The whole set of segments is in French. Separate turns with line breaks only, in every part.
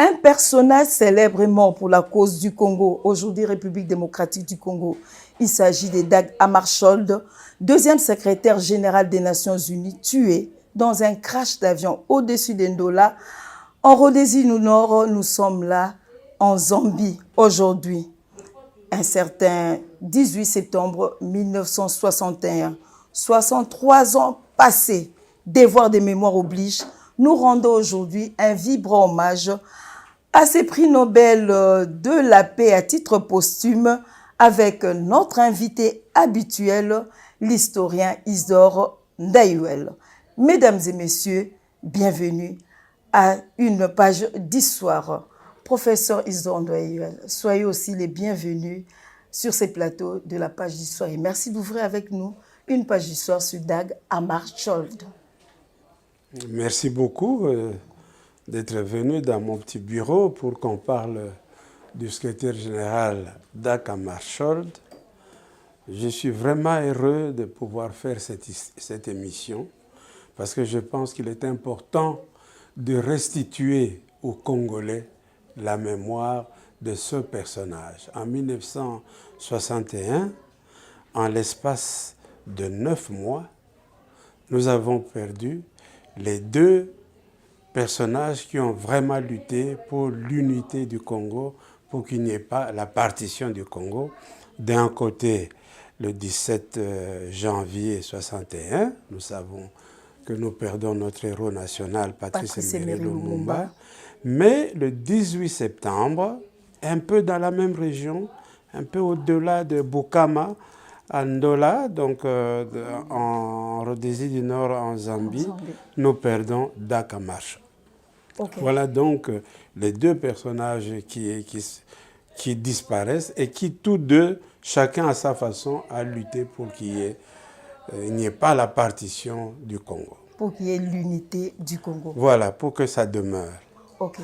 Un personnage célèbre est mort pour la cause du Congo, aujourd'hui République démocratique du Congo. Il s'agit de Dag Hammarskjöld, deuxième secrétaire général des Nations Unies, tué dans un crash d'avion au-dessus d'Ndola. En Rhodésie du Nord, nous sommes là, en Zambie, aujourd'hui. Un certain 18 septembre 1961, 63 ans passés, devoir de mémoire oblige, nous rendons aujourd'hui un vibrant hommage à ces prix Nobel de la paix à titre posthume avec notre invité habituel, l'historien Isidore Ndayuel. Mesdames et messieurs, bienvenue à une page d'histoire. Professeur Isidore Ndayuel, soyez aussi les bienvenus sur ces plateaux de la page d'histoire. Et merci d'ouvrir avec nous une page d'histoire sur Dag Hammarskjöld.
Merci beaucoup d'être venu dans mon petit bureau pour qu'on parle du secrétaire général Dag Hammarskjöld. Je suis vraiment heureux de pouvoir faire cette émission parce que je pense qu'il est important de restituer aux Congolais la mémoire de ce personnage. En 1961, en l'espace de 9 mois, nous avons perdu les deux personnages qui ont vraiment lutté pour l'unité du Congo, pour qu'il n'y ait pas la partition du Congo. D'un côté, le 17 janvier 61, nous savons que nous perdons notre héros national, Patrice Emery Lumumba. Mais le 18 septembre, un peu dans la même région, un peu au-delà de Bukama, à Ndola, donc en Rhodésie du Nord, en Zambie, nous perdons Dag Hammarskjöld. Okay. Voilà donc les deux personnages qui disparaissent et qui tous deux, chacun à sa façon, a lutté pour qu'il n'y ait pas la partition du Congo.
Pour qu'il y ait l'unité du Congo.
Voilà, pour que ça demeure.
Ok.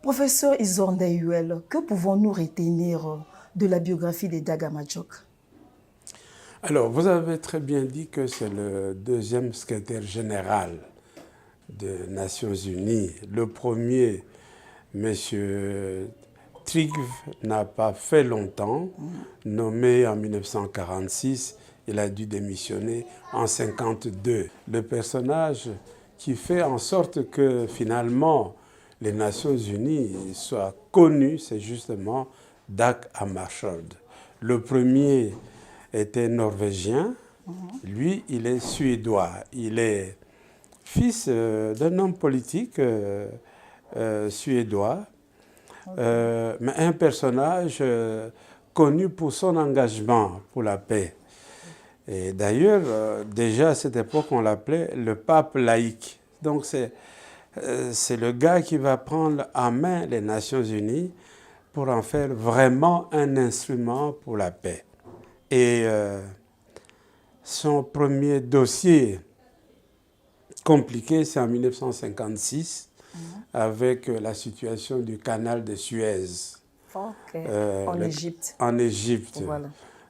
Professeur Isidore Ndayuel, que pouvons-nous retenir de la biographie de Dag Hammarskjöld?
Alors, vous avez très bien dit que c'est le deuxième secrétaire général des Nations Unies. Le premier, M. Trygve, n'a pas fait longtemps. Nommé en 1946, il a dû démissionner en 1952. Le personnage qui fait en sorte que finalement les Nations Unies soient connues, c'est justement Dag Hammarskjöld. Le premier était norvégien, lui il est suédois. Il est fils d'un homme politique suédois, mais un personnage connu pour son engagement pour la paix. Et d'ailleurs, déjà à cette époque, on l'appelait le pape laïque. Donc c'est le gars qui va prendre en main les Nations Unies pour en faire vraiment un instrument pour la paix. Et son premier dossier compliqué, c'est en 1956, avec la situation du canal de Suez.
Okay. En Égypte.
En Égypte.
Voilà.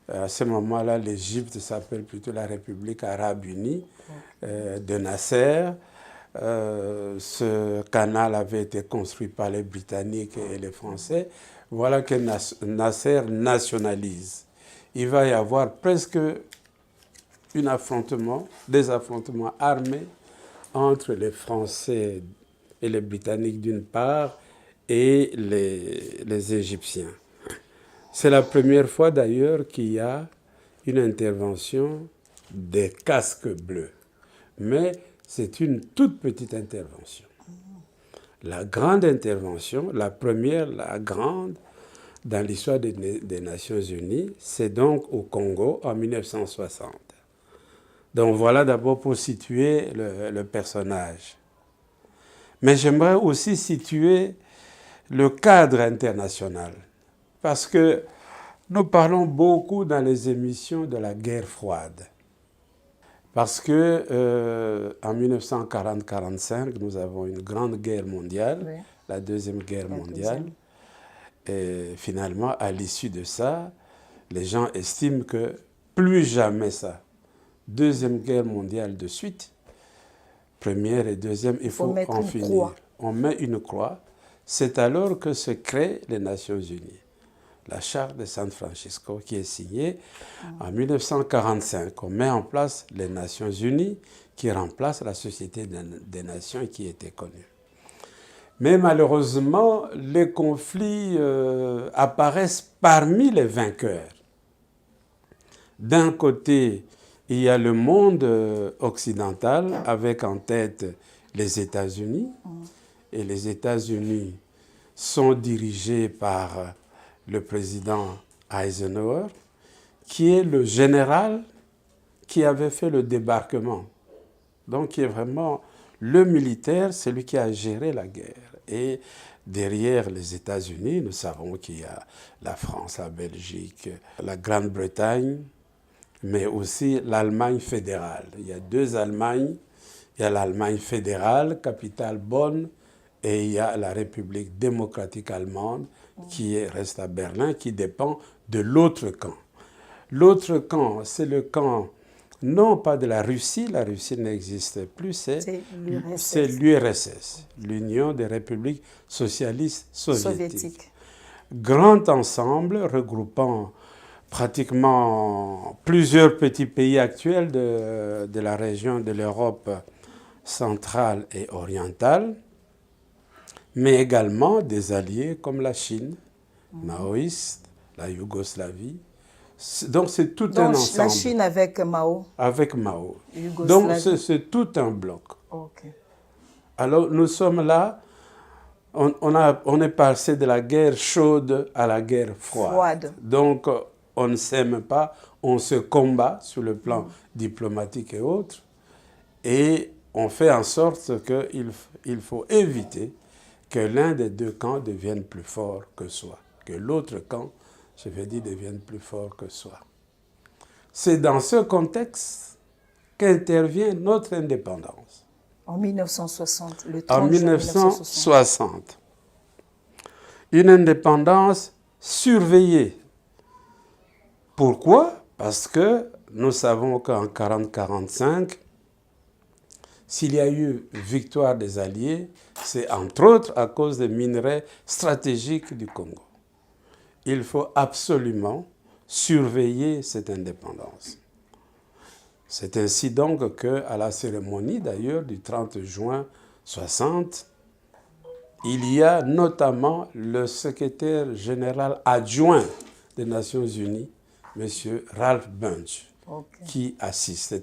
À ce moment-là, l'Égypte s'appelle plutôt la République arabe unie de Nasser. Ce canal avait été construit par les Britanniques et les Français. Voilà que Nasser nationalise. Il va y avoir presque des affrontements armés entre les Français et les Britanniques d'une part et les Égyptiens. C'est la première fois d'ailleurs qu'il y a une intervention des casques bleus. Mais c'est une toute petite intervention. La grande intervention, la première, la grande, dans l'histoire des Nations Unies, c'est donc au Congo en 1960. Donc voilà d'abord pour situer le personnage. Mais j'aimerais aussi situer le cadre international. Parce que nous parlons beaucoup dans les émissions de la guerre froide. Parce que en 1940-45, nous avons une grande guerre mondiale, oui. La Deuxième Guerre mondiale. Et finalement, à l'issue de ça, les gens estiment que plus jamais ça. Deuxième Guerre mondiale de suite, première et deuxième, il faut en finir. On met une croix. c'est alors que se créent les Nations Unies. La Charte de San Francisco qui est signée en 1945. On met en place les Nations Unies qui remplacent la Société des Nations qui était connue. Mais malheureusement, les conflits apparaissent parmi les vainqueurs. D'un côté, il y a le monde occidental avec en tête les États-Unis. Et les États-Unis sont dirigés par le président Eisenhower, qui est le général qui avait fait le débarquement. Donc, qui est vraiment le militaire, celui qui a géré la guerre. Et derrière les États-Unis, nous savons qu'il y a la France, la Belgique, la Grande-Bretagne, mais aussi l'Allemagne fédérale. Il y a deux Allemagnes. Il y a l'Allemagne fédérale, capitale Bonn, et il y a la République démocratique allemande qui reste à Berlin, qui dépend de l'autre camp. L'autre camp, c'est le camp, non pas de la Russie n'existe plus, c'est l'URSS, l'Union des républiques socialistes soviétiques. Grand ensemble regroupant pratiquement plusieurs petits pays actuels de la région de l'Europe centrale et orientale, mais également des alliés comme la Chine, maoïste, la Yougoslavie. Donc c'est tout un ensemble.
La Chine avec Mao.
Avec Mao. Donc c'est tout un bloc.
Okay.
Alors nous sommes là, on est passé de la guerre chaude à la guerre froide. Donc on ne s'aime pas, on se combat sur le plan diplomatique et autres, et on fait en sorte qu'il faut éviter que l'un des deux camps devienne plus fort que soi, que l'autre camp, je veux dire, devienne plus fort que soi. C'est dans ce contexte qu'intervient notre indépendance.
En 1960, le 30
en 1960. Une indépendance surveillée. Pourquoi? Parce que nous savons qu'en 40-45, s'il y a eu victoire des Alliés, c'est entre autres à cause des minerais stratégiques du Congo. Il faut absolument surveiller cette indépendance. C'est ainsi donc qu'à la cérémonie d'ailleurs du 30 juin 60, il y a notamment le secrétaire général adjoint des Nations Unies, M. Ralph Bunche, qui assiste.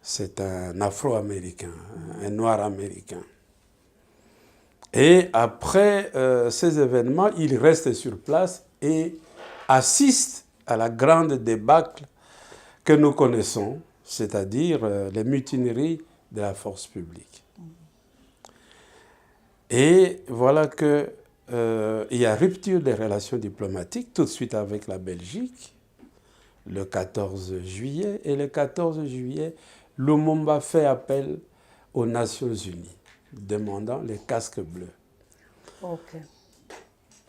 C'est un Afro-Américain, un Noir américain. Et après ces événements, il reste sur place et assiste à la grande débâcle que nous connaissons, c'est-à-dire les mutineries de la force publique. Et voilà qu'il y a rupture des relations diplomatiques tout de suite avec la Belgique, le 14 juillet. Et le 14 juillet, Lumumba fait appel aux Nations Unies, demandant les casques bleus.
Okay.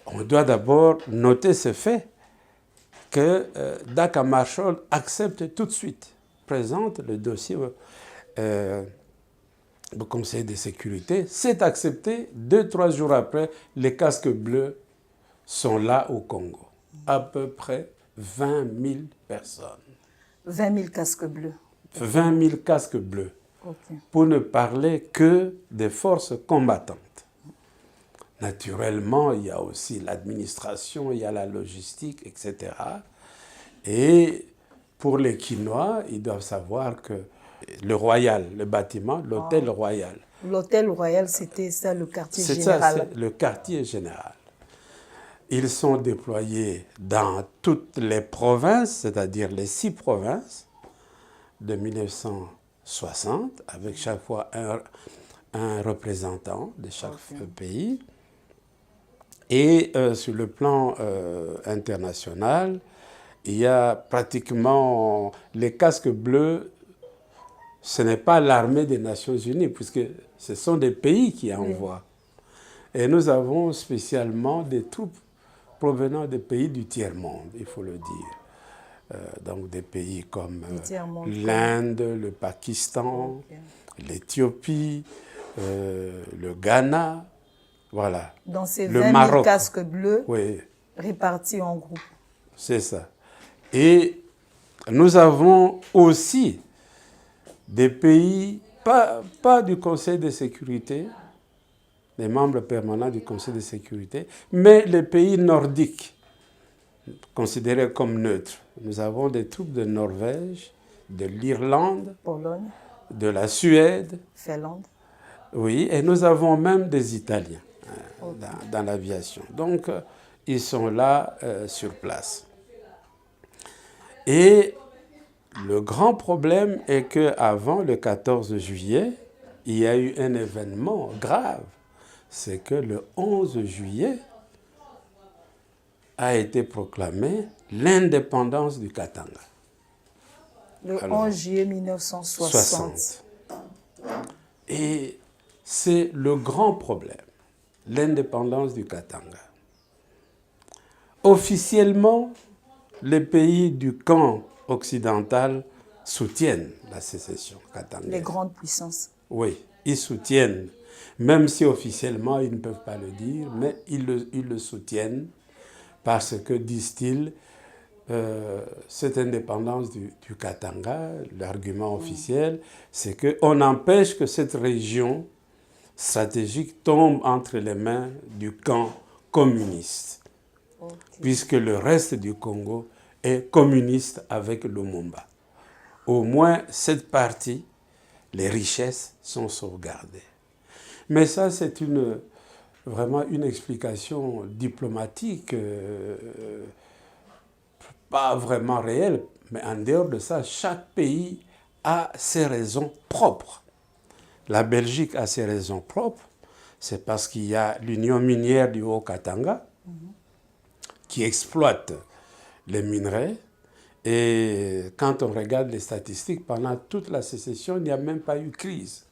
On doit d'abord noter ce fait que Dag Hammarskjöld accepte tout de suite, présente le dossier au Conseil de sécurité, c'est accepté. 2-3 jours après, les casques bleus sont là au Congo. À peu près 20 000 personnes.
20 000 casques bleus.
20 000 casques bleus.
Okay.
Pour ne parler que des forces combattantes. Naturellement, il y a aussi l'administration, il y a la logistique, etc. Et pour les Quinois, ils doivent savoir que le Royal, le bâtiment, l'hôtel Royal.
L'hôtel Royal, c'était ça, le quartier général.
C'est ça, c'est le quartier général. Ils sont déployés dans toutes les provinces, c'est-à-dire les 6 provinces de 1960, avec chaque fois un représentant de chaque pays. Et sur le plan international, il y a pratiquement les casques bleus. Ce n'est pas l'armée des Nations Unies, puisque ce sont des pays qui envoient. Et nous avons spécialement des troupes provenant des pays du tiers-monde, il faut le dire. Donc des pays comme l'Inde, le Pakistan, l'Éthiopie, le Ghana. Voilà.
Dans ces
Le
20 000
Maroc.
casques bleus
Oui,
répartis en groupes.
c'est ça. Et nous avons aussi des pays, pas du Conseil de sécurité, des membres permanents du Conseil de sécurité, mais les pays nordiques, considérés comme neutres. Nous avons des troupes de Norvège, de l'Irlande,
Pologne,
de la Suède,
Finlande.
oui, et nous avons même des Italiens
Ok.
dans l'aviation. Donc, ils sont là sur place. Et le grand problème est qu'avant le 14 juillet, il y a eu un événement grave. C'est que le 11 juillet a été proclamée l'indépendance du Katanga.
Le
Alors,
11 juillet 1960.
Et c'est le grand problème, l'indépendance du Katanga. Officiellement, les pays du camp occidental soutiennent la sécession katangaise.
Les grandes puissances.
Oui, ils soutiennent, même si officiellement ils ne peuvent pas le dire, mais ils le soutiennent parce que, disent-ils, cette indépendance du Katanga, l'argument officiel, c'est qu'on empêche que cette région stratégique tombe entre les mains du camp communiste, puisque le reste du Congo est communiste avec Lumumba. Au moins, cette partie, les richesses sont sauvegardées. Mais ça, c'est vraiment une explication diplomatique, pas vraiment réelle, mais en dehors de ça, chaque pays a ses raisons propres. La Belgique a ses raisons propres, c'est parce qu'il y a l'Union minière du Haut-Katanga qui exploite les minerais. Et quand on regarde les statistiques, pendant toute la sécession, il n'y a même pas eu crise.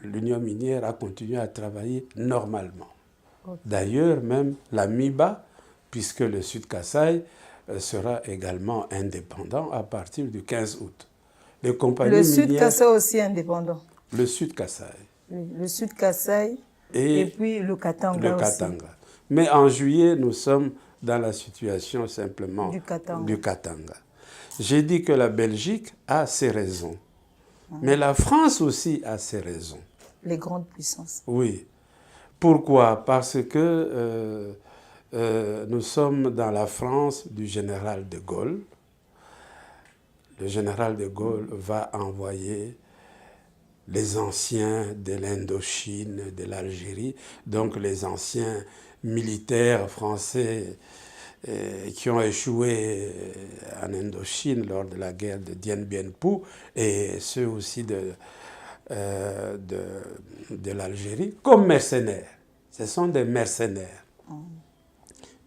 L'Union minière a continué à travailler normalement. Okay. D'ailleurs, même la MIBA, puisque le Sud-Kasaï sera également indépendant à partir du 15 août. Les compagnies
le
minières...
Sud-Kasaï aussi indépendant.
Le Sud-Kasaï.
Oui, le Sud-Kasaï et puis le Katanga aussi.
Mais en juillet, nous sommes dans la situation simplement
du
Katanga. J'ai dit que la Belgique a ses raisons. Mais la France aussi a ses raisons.
Les grandes puissances.
Oui. Pourquoi? Parce que nous sommes dans la France du général de Gaulle. Le général de Gaulle va envoyer les anciens de l'Indochine, de l'Algérie, donc les anciens militaires français qui ont échoué en Indochine lors de la guerre de Dien Bien Phu et ceux aussi de l'Algérie comme mercenaires. Ce sont des mercenaires.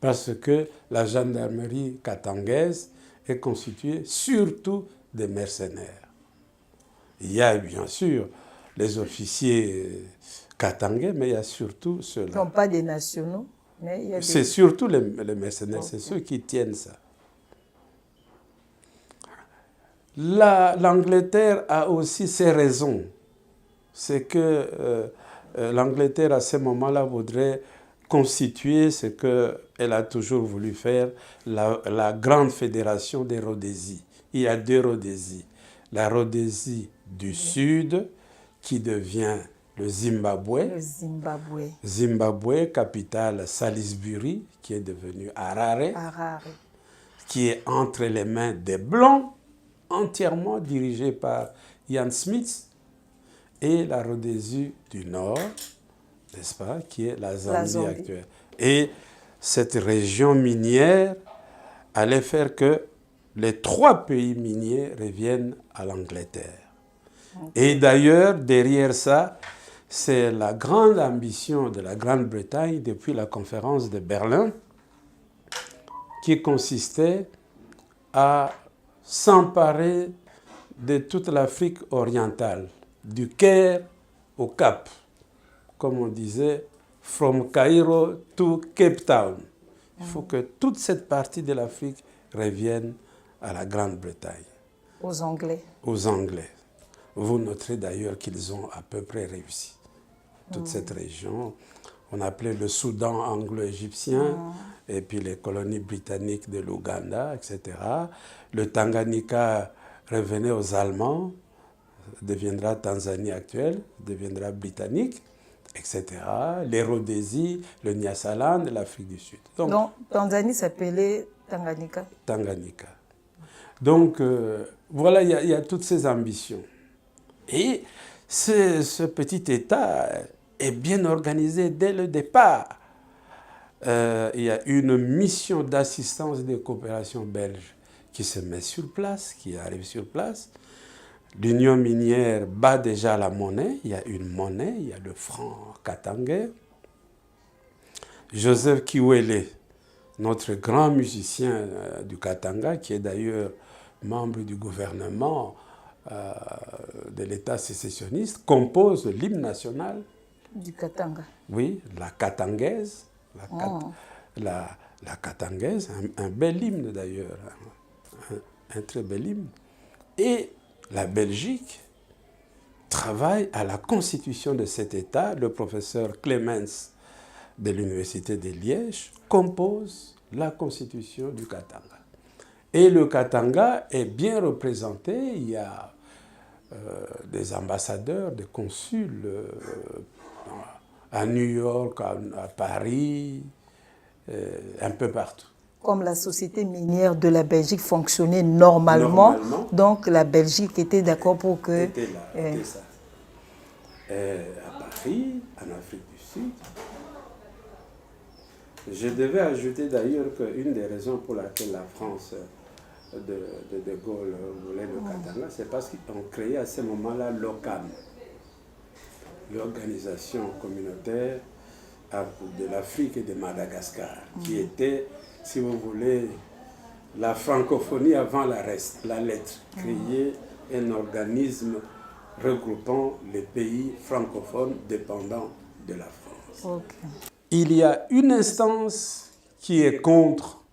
Parce que la gendarmerie katangaise est constituée surtout de mercenaires. Il y a bien sûr les officiers katangais, mais il y a surtout ceux-là.
Ils ne sont pas des nationaux.
C'est surtout les mercenaires, okay. C'est ceux qui tiennent ça. L'Angleterre a aussi ses raisons. C'est que l'Angleterre, à ce moment-là, voudrait constituer ce qu'elle a toujours voulu faire, la grande fédération des Rhodésies. Il y a deux Rhodésies. La Rhodésie du Sud, qui devient le Zimbabwe.
Le Zimbabwe.
Zimbabwe, capitale Salisbury, qui est devenue Harare.
Harare.
Qui est entre les mains des Blancs, entièrement dirigée par Ian Smith. Et la Rhodésie du Nord, n'est-ce pas, qui est la Zambie actuelle. Et cette région minière allait faire que les trois pays miniers reviennent à l'Angleterre. Okay. Et d'ailleurs, derrière ça, c'est la grande ambition de la Grande-Bretagne depuis la conférence de Berlin, qui consistait à s'emparer de toute l'Afrique orientale, du Caire au Cap, comme on disait, from Cairo to Cape Town. Il faut que toute cette partie de l'Afrique revienne à la Grande-Bretagne.
Aux Anglais.
Aux Anglais. Vous noterez d'ailleurs qu'ils ont à peu près réussi. toute cette région. On appelait le Soudan anglo-égyptien, et puis les colonies britanniques de l'Ouganda, etc. Le Tanganyika revenait aux Allemands, deviendra Tanzanie actuelle, deviendra britannique, etc. Les Rhodésies, le Nyasaland, l'Afrique du Sud.
Donc Tanzanie s'appelait Tanganyika.
Tanganyika. Donc, voilà, il y a toutes ces ambitions. Et ce petit État est bien organisé dès le départ. Il y a une mission d'assistance et de coopération belge qui se met sur place, qui arrive sur place. L'Union minière bat déjà la monnaie. Il y a une monnaie, il y a le franc katangais. Joseph Kiwele, notre grand musicien du Katanga, qui est d'ailleurs membre du gouvernement de l'État sécessionniste, compose l'hymne national.
Du Katanga.
Oui, la katangaise. La katangaise, un bel hymne d'ailleurs, un très bel hymne. Et la Belgique travaille à la constitution de cet État. Le professeur Clemens de l'Université de Liège compose la constitution du Katanga. Et le Katanga est bien représenté. Il y a des ambassadeurs, des consuls à New York, à Paris, un peu partout.
Comme la société minière de la Belgique fonctionnait normalement, donc la Belgique était d'accord pour que...
Était là, c'était ça. À Paris, en Afrique du Sud. Je devais ajouter d'ailleurs qu'une des raisons pour laquelle la France de Gaulle voulait le Katanga, c'est parce qu'on créait à ce moment-là l'OCAM, l'organisation communautaire de l'Afrique et de Madagascar, qui était, si vous voulez, la francophonie avant la lettre, créer un organisme regroupant les pays francophones dépendants de la France.
Okay.
Il y a une instance qui est contre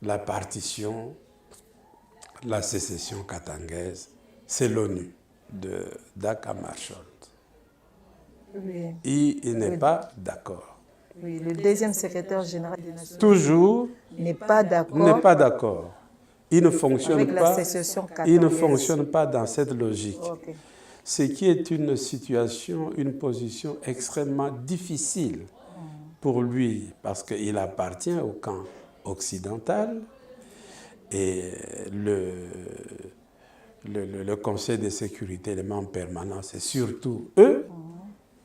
la partition, la sécession katangaise, c'est l'ONU de Dag Hammarskjöld.
Oui.
Il n'est pas d'accord.
Oui, le deuxième secrétaire général des Nations
Toujours
n'est pas d'accord.
N'est pas d'accord. Il ne fonctionne
avec
pas.
La sécession
Il ne
katangaise.
fonctionne pas dans cette logique.
Okay.
Ce qui est une situation, une position extrêmement difficile pour lui, parce qu'il appartient au camp occidental et le Conseil de sécurité, les membres permanents, c'est surtout eux,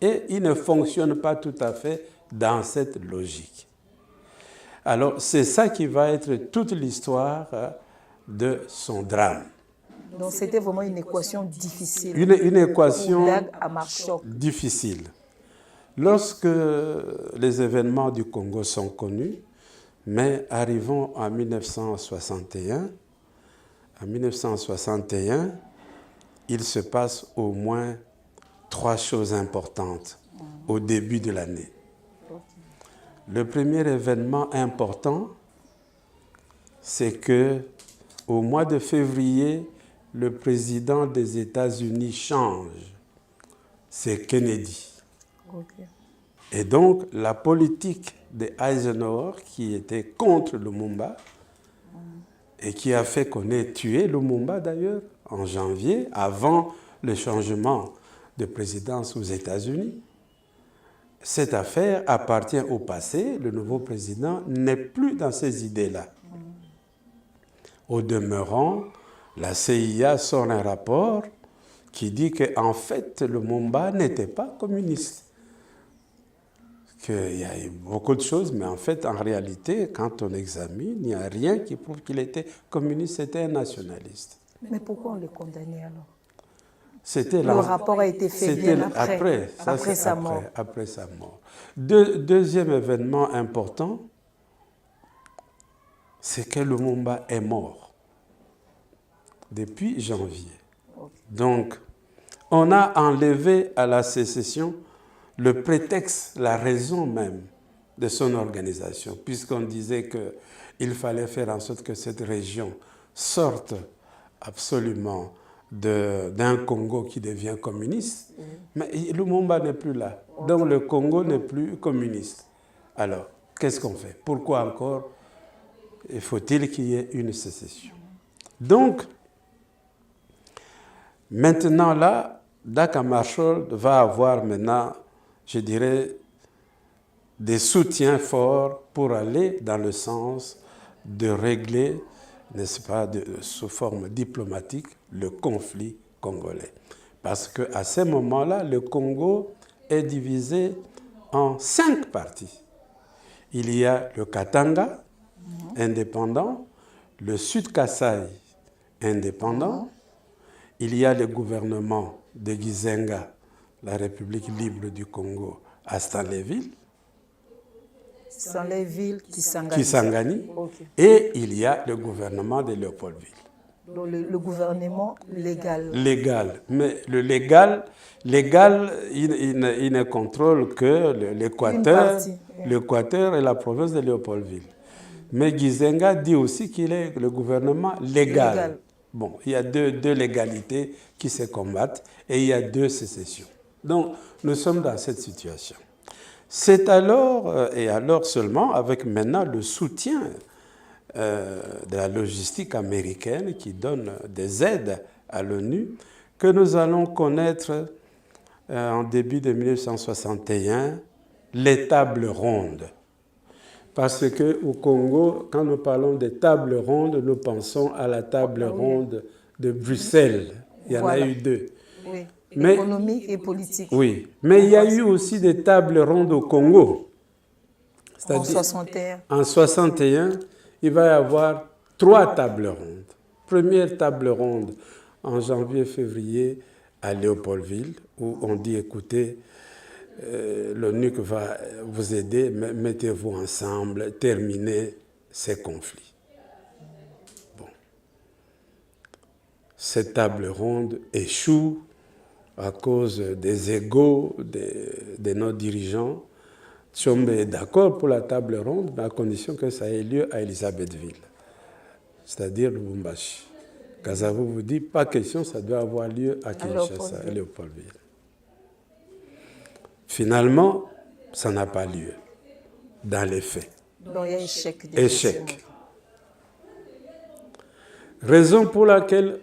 et il ne fonctionne pas tout à fait dans cette logique. Alors, c'est ça qui va être toute l'histoire de son drame.
Donc, c'était vraiment une équation difficile.
Une équation
Dag Hammarskjöld.
difficile. Lorsque les événements du Congo sont connus, mais arrivons en 1961, il se passe au moins 3 choses importantes au début de l'année. Le premier événement important, c'est que au mois de février, le président des États-Unis change. C'est Kennedy.
Okay.
Et donc, la politique de Eisenhower, qui était contre Lumumba, et qui a fait qu'on ait tué Lumumba d'ailleurs, en janvier, avant le changement de présidence aux États-Unis, cette affaire appartient au passé. Le nouveau président n'est plus dans ces idées-là. Au demeurant, la CIA sort un rapport qui dit qu'en fait, Lumumba n'était pas communiste. Qu'il y a eu beaucoup de choses, mais en fait, en réalité, quand on examine, il n'y a rien qui prouve qu'il était communiste, c'était un nationaliste.
Mais pourquoi on le condamnait alors?
Le
rapport a été fait bien après sa mort.
Après sa mort. Deuxième événement important, c'est que Lumumba est mort depuis janvier. Donc, on a enlevé à la sécession le prétexte, la raison même de son organisation, puisqu'on disait qu'il fallait faire en sorte que cette région sorte absolument d'un Congo qui devient communiste, mais Lumumba n'est plus là. Donc le Congo n'est plus communiste. Alors, qu'est-ce qu'on fait? Pourquoi encore faut-il qu'il y ait une sécession? Donc, maintenant là, Dag Hammarskjöld va avoir maintenant, je dirais, des soutiens forts pour aller dans le sens de régler, n'est-ce pas, sous forme diplomatique, le conflit congolais. Parce qu'à ce moment-là, le Congo est divisé en 5 parties. Il y a le Katanga, indépendant, le Sud-Kasaï, indépendant, il y a le gouvernement de Gizenga, la République libre du Congo, à Stanleyville, Kisangani, okay. Et il y a le gouvernement de Léopoldville.
Donc le gouvernement légal.
Légal. Mais le légal il ne contrôle que l'Équateur et la province de Léopoldville. Mais Gizenga dit aussi qu'il est le gouvernement légal. Bon, il y a deux légalités qui se combattent et il y a 2 sécessions. Donc, nous sommes dans cette situation. C'est alors, et alors seulement, avec maintenant le soutien de la logistique américaine qui donne des aides à l'ONU, que nous allons connaître en début de 1961 les tables rondes. Parce qu'au Congo, quand nous parlons des tables rondes, nous pensons à la table ronde de Bruxelles. Il y en a eu 2.
Oui. Économique et politique.
Oui, mais il y a eu aussi des tables rondes au Congo.
En 61.
En 61, il va y avoir 3 tables rondes. Première table ronde en janvier-février à Léopoldville, où on dit, écoutez, l'ONU va vous aider, mettez-vous ensemble, terminez ces conflits. Bon. Cette table ronde échoue à cause des égos de nos dirigeants. Tshombe est d'accord pour la table ronde, mais à condition que ça ait lieu à Elisabethville, c'est-à-dire Lubumbashi. Kasavubu vous dit, pas question, ça doit avoir lieu à Kinshasa, à Léopoldville. Finalement, ça n'a pas lieu, dans les faits.
Donc il y a échec.
Échec. Raison pour laquelle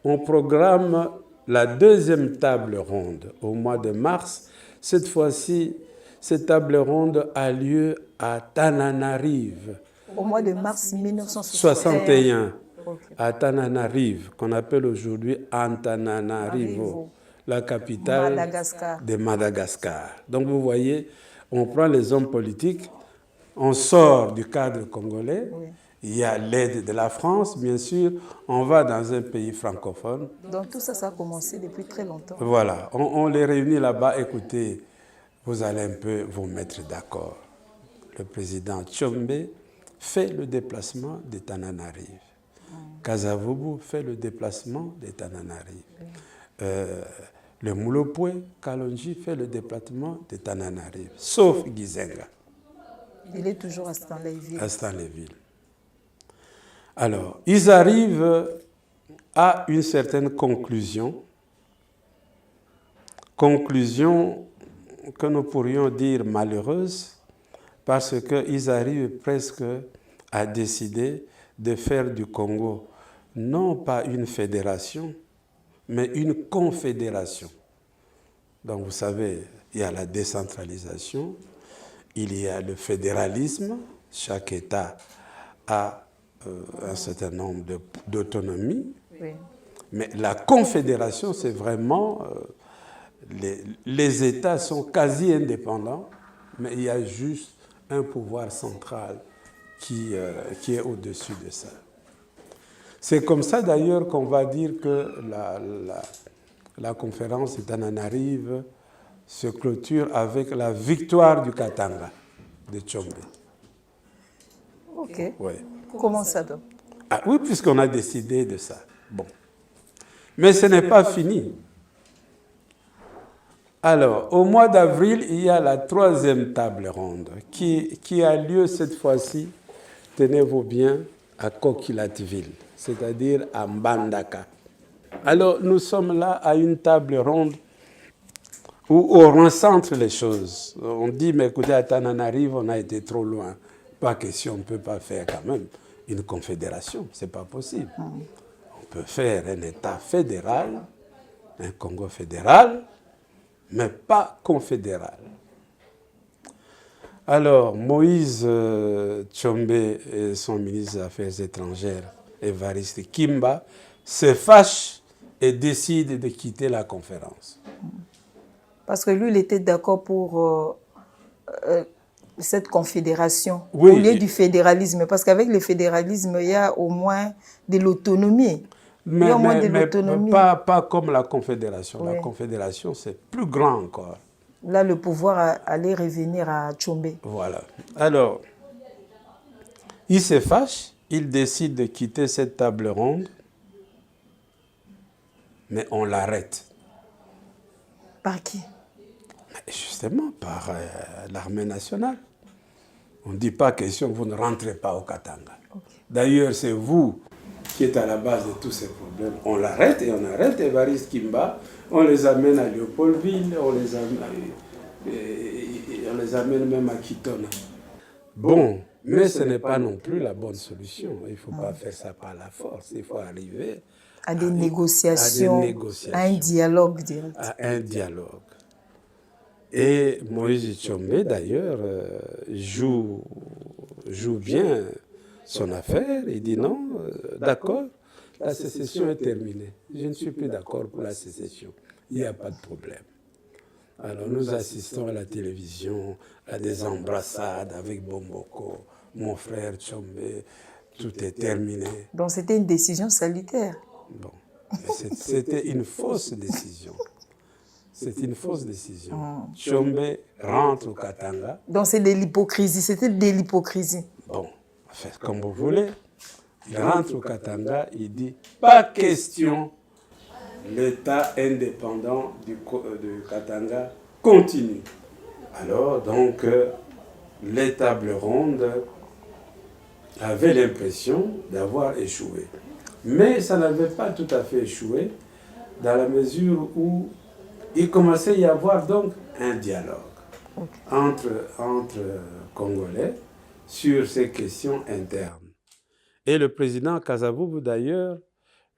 on programme la 2e table ronde au mois de mars. Cette fois-ci, cette table ronde a lieu à Tananarive.
Au mois de mars 1961.
Okay. À Tananarive, qu'on appelle aujourd'hui Antananarivo, la capitale de Madagascar. Donc vous voyez, on prend les hommes politiques, on sort du cadre congolais, il y a l'aide de la France, bien sûr, on va dans un pays francophone.
Donc tout ça, ça a commencé depuis très longtemps.
Voilà, on les réunit là-bas, écoutez, vous allez un peu vous mettre d'accord. Le président Tshombe fait le déplacement de Tananarive. Kasavubu fait le déplacement de Tananarive. Le Mulopwe, Kalonji, fait le déplacement de Tananarive, sauf Gizenga.
Il est toujours à Stanleyville.
À Stanleyville. Alors, ils arrivent à une certaine conclusion que nous pourrions dire malheureuse, parce qu'ils arrivent presque à décider de faire du Congo non pas une fédération, mais une confédération. Donc vous savez, il y a la décentralisation, il y a le fédéralisme, chaque État a un certain nombre d'autonomies, oui. Mais la confédération, c'est vraiment... les États sont quasi indépendants, mais il y a juste un pouvoir central qui est au-dessus de ça. C'est comme ça d'ailleurs qu'on va dire que la conférence de Tananarive se clôture avec la victoire du Katanga de Tshombe.
Ok.
Ouais.
Comment ça donc?
Ah, oui, puisqu'on a décidé de ça. Bon. Mais ce n'est pas fini. Alors, au mois d'avril, il y a la 3e table ronde qui a lieu cette fois-ci, tenez-vous bien, à Kokilatville, c'est-à-dire à Mbandaka. Alors, nous sommes là à une table ronde où on recentre les choses. On dit, mais écoutez, à Tananarive, on a été trop loin. Pas question, on ne peut pas faire quand même une confédération. Ce n'est pas possible. On peut faire un État fédéral, un Congo fédéral, mais pas confédéral. Alors, Moïse Tshombe et son ministre des Affaires étrangères, Évariste Kimba, se fâchent et décident de quitter la conférence.
Parce que lui, il était d'accord pour cette confédération,
oui,
au lieu du fédéralisme. Parce qu'avec le fédéralisme, il y a au moins de l'autonomie.
Mais pas comme la confédération. Oui. La confédération, c'est plus grand encore.
Là, le pouvoir allait revenir à Tshombe.
Voilà. Alors, il se fâche, il décide de quitter cette table ronde, mais on l'arrête.
Par qui?
Justement, par l'armée nationale. On ne dit pas question que vous ne rentrez pas au Katanga. Okay. D'ailleurs, c'est vous qui êtes à la base de tous ces problèmes. On l'arrête et on arrête Évariste Kimba. On les amène à Léopoldville, on les amène même à Kitona. Bon, mais ce n'est pas non plus la bonne solution. Il ne faut pas faire ça par la force. Il faut arriver
à des négociations, à un dialogue direct.
À un dialogue. Et Moïse Tshombe, d'ailleurs, joue bien son affaire. Il dit non, d'accord, la sécession est terminée. Je ne suis plus d'accord pour la sécession. Il n'y a pas de problème. Alors nous assistons à la télévision à des embrassades avec Bomboko, mon frère Tshombe, tout est terminé.
Donc c'était une décision salutaire.
Bon, c'était une fausse décision. C'est une fausse décision. Tshombe rentre au Katanga.
Donc c'est de l'hypocrisie, c'était de l'hypocrisie.
Bon, faites comme vous voulez. Il rentre au Katanga, il dit pas question, l'État indépendant du Katanga continue. Alors donc les tables rondes avaient l'impression d'avoir échoué. Mais ça n'avait pas tout à fait échoué dans la mesure où il commençait à y avoir donc un dialogue entre Congolais sur ces questions internes. Et le président Kasavubu, d'ailleurs,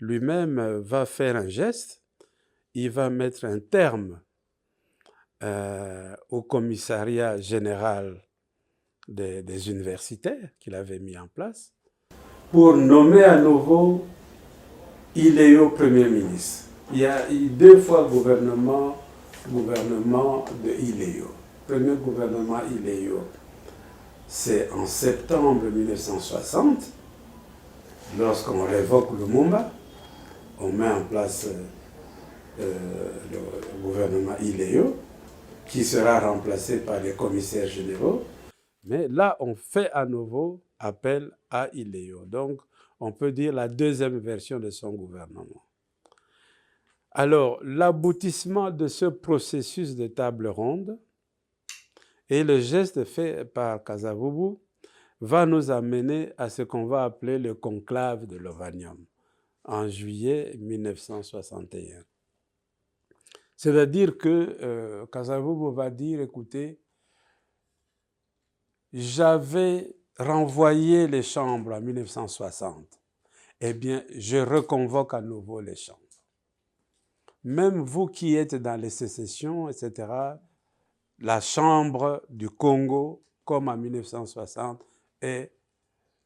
lui-même va faire un geste. Il va mettre un terme au commissariat général des universitaires qu'il avait mis en place pour nommer à nouveau Iléo Premier ministre. Il y a eu 2 fois gouvernement de Iléo. Premier gouvernement Iléo, c'est en septembre 1960, lorsqu'on révoque Lumumba, on met en place le gouvernement Iléo, qui sera remplacé par les commissaires généraux. Mais là, on fait à nouveau appel à Iléo. Donc, on peut dire la deuxième version de son gouvernement. Alors, l'aboutissement de ce processus de table ronde et le geste fait par Kasavubu va nous amener à ce qu'on va appeler le conclave de Lovanium en juillet 1961. C'est-à-dire que Kasavubu va dire, écoutez, j'avais renvoyé les chambres en 1960. Eh bien, je reconvoque à nouveau les chambres. Même vous qui êtes dans les sécessions, etc., la chambre du Congo, comme en 1960, est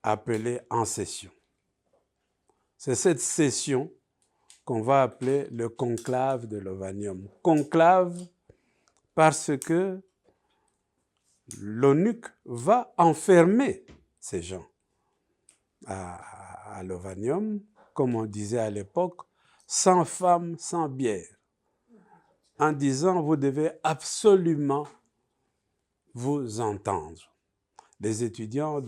appelée en session. C'est cette session qu'on va appeler le conclave de Lovanium. Conclave parce que l'ONUC va enfermer ces gens à Lovanium, comme on disait à l'époque, sans femme, sans bière, en disant vous devez absolument vous entendre. Les étudiants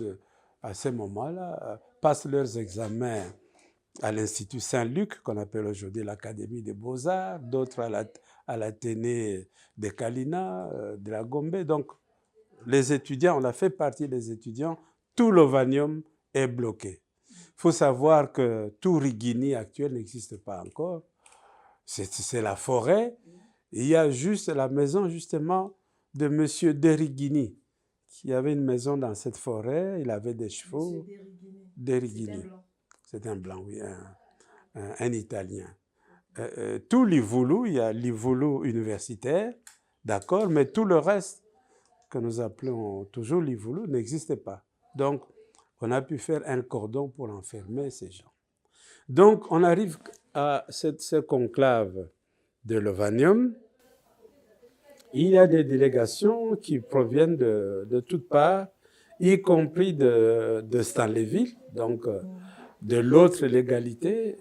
à ce moment-là passent leurs examens à l'Institut Saint-Luc, qu'on appelle aujourd'hui l'Académie des Beaux-Arts, d'autres à l'Athénée de Kalina, de la Gombe. Donc, les étudiants, on a fait partie des étudiants, tout Lovanium est bloqué. faut savoir que tout Rigini actuel n'existe pas encore. C'est la forêt. Il y a juste la maison, justement, de M. Derigini, qui avait une maison dans cette forêt. Il avait des chevaux. Derigini. C'est un blanc, oui, un Italien. Tout Livulu, il y a Livulu universitaire, d'accord, mais tout le reste, que nous appelons toujours Livulu, n'existait pas. Donc, on a pu faire un cordon pour enfermer ces gens. Donc, on arrive à ce conclave de Lovanium. Il y a des délégations qui proviennent de toutes parts, y compris de Stanleyville, donc de l'autre légalité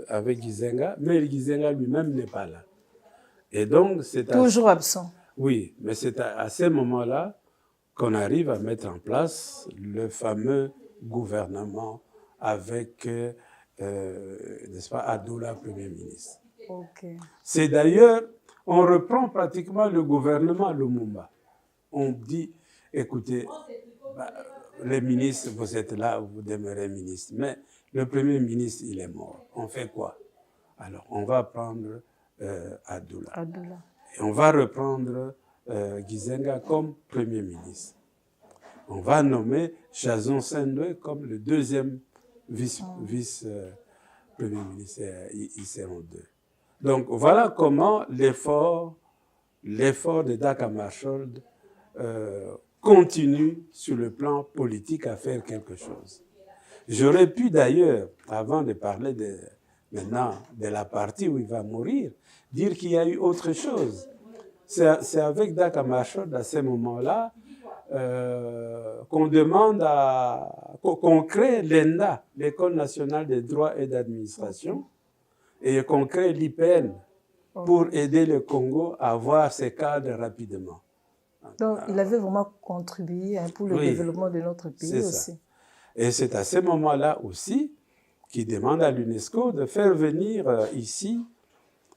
avec Gizenga, mais Gizenga lui-même n'est pas là. Et donc, c'est
toujours absent.
Oui, mais c'est à ce moment-là qu'on arrive à mettre en place le fameux gouvernement avec, n'est-ce pas, Adoula, Premier ministre.
Okay.
C'est d'ailleurs, on reprend pratiquement le gouvernement Lumumba. On dit, écoutez, les ministres, vous êtes là, vous demeurez ministre, mais le Premier ministre, il est mort. On fait quoi? Alors, on va prendre Adoula. Et on va reprendre Gizenga comme Premier ministre. On va nommer Chazon Sendwe comme le deuxième vice-premier ministre. Ils seront deux. Donc voilà comment l'effort de Dag Hammarskjöld continue sur le plan politique à faire quelque chose. J'aurais pu d'ailleurs, avant de parler maintenant de la partie où il va mourir, dire qu'il y a eu autre chose. C'est avec Dag Hammarskjöld à ce moment-là qu'on demande qu'on crée l'ENDA, l'École nationale des droits et d'administration, et qu'on crée l'IPN pour aider le Congo à avoir ses cadres rapidement.
Donc, il avait vraiment contribué pour le développement de notre pays aussi.
Ça. Et c'est à ce moment-là aussi qu'il demande à l'UNESCO de faire venir ici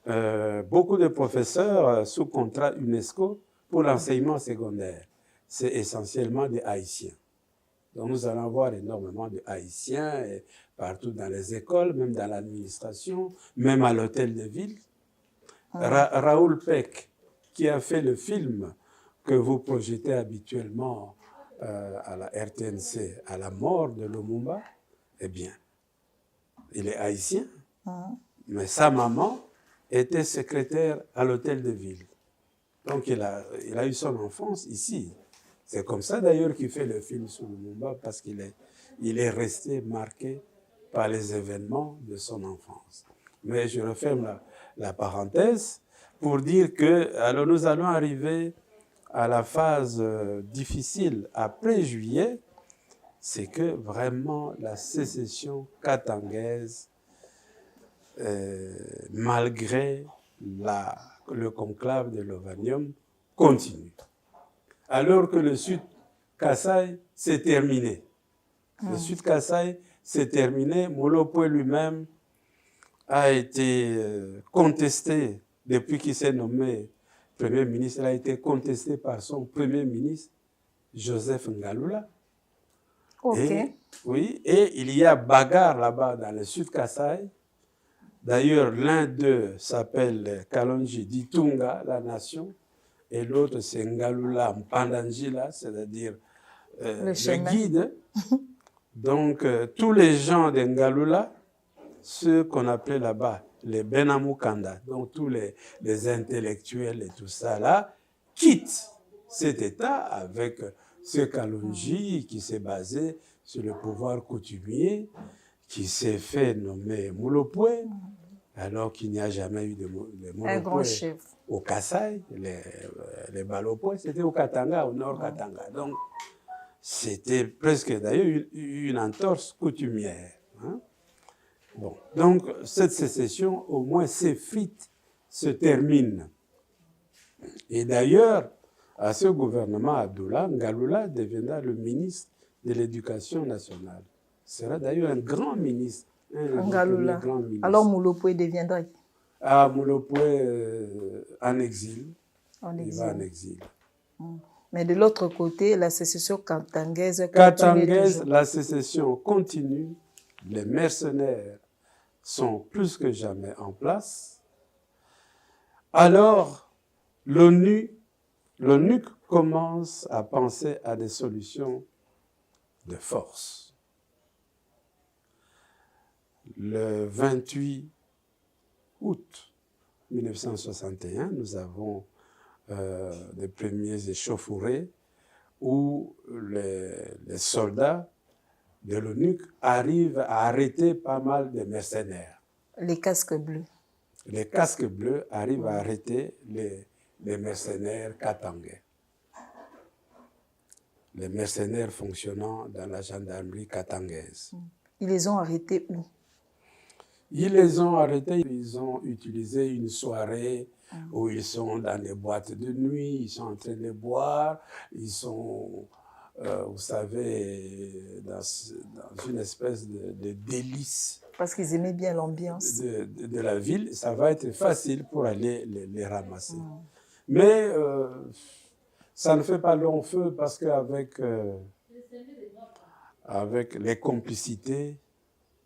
beaucoup de professeurs sous contrat UNESCO pour l'enseignement secondaire. C'est essentiellement des Haïtiens. Donc nous allons avoir énormément de Haïtiens partout dans les écoles, même dans l'administration, même à l'hôtel de ville. Raoul Peck, qui a fait le film que vous projetez habituellement à la RTNC, à la mort de Lumumba, eh bien, il est haïtien, mais sa maman était secrétaire à l'hôtel de ville. Donc il a eu son enfance ici. C'est comme ça d'ailleurs qu'il fait le film sur Lumumba, parce qu'il est resté marqué par les événements de son enfance. Mais je referme la parenthèse pour dire que alors nous allons arriver à la phase difficile après juillet, c'est que vraiment la sécession katangaise, malgré le conclave de Lovanium, continue. Alors que le Sud Kasaï s'est terminé. Le Sud Kasaï s'est terminé, Molopoe lui-même a été contesté depuis qu'il s'est nommé Premier ministre, il a été contesté par son Premier ministre, Joseph Ngalula.
Okay.
Et il y a bagarre là-bas dans le Sud Kasaï. D'ailleurs, l'un d'eux s'appelle Kalonji Ditunga, la nation, et l'autre c'est Ngalula Mpandanjila, c'est-à-dire le guide. Donc, tous les gens de Ngalula, ceux qu'on appelait là-bas les Benamukanda, donc tous les intellectuels et tout ça là, quittent cet État avec ce Kalonji qui s'est basé sur le pouvoir coutumier, qui s'est fait nommer Molopoe, alors qu'il n'y a jamais eu de Molopoe au Kasaï, les Balopoe, c'était au Katanga, au Nord Katanga. Donc, c'était presque d'ailleurs une entorse coutumière. Hein? Bon. Donc, cette sécession, au moins, s'effrite, se termine. Et d'ailleurs, à ce gouvernement Adoula, Ngalula deviendra le ministre de l'Éducation nationale. Ce sera d'ailleurs un grand ministre.
Ngalula. Grand ministre. Alors Molopoe deviendra?
Ah, Molopoe en exil. Il va en exil.
Mais de l'autre côté, la sécession katangaise continue
Katangaise,
toujours.
la sécession continue, les mercenaires sont plus que jamais en place. Alors, l'ONU commence à penser à des solutions de force. Le 28 août 1961, nous avons des premiers échauffourées où les soldats de l'ONU arrivent à arrêter pas mal de mercenaires.
Les casques bleus.
Les casques bleus arrivent à arrêter les mercenaires katangais. Les mercenaires fonctionnant dans la gendarmerie katangaise.
Ils les ont arrêtés où?
Ils les ont arrêtés, ils ont utilisé une soirée où ils sont dans des boîtes de nuit, ils sont en train de boire, ils sont, vous savez, dans une espèce de délice.
Parce qu'ils aimaient bien l'ambiance.
De la ville, ça va être facile pour aller les ramasser. Mais ça ne fait pas long feu parce qu'avec avec les complicités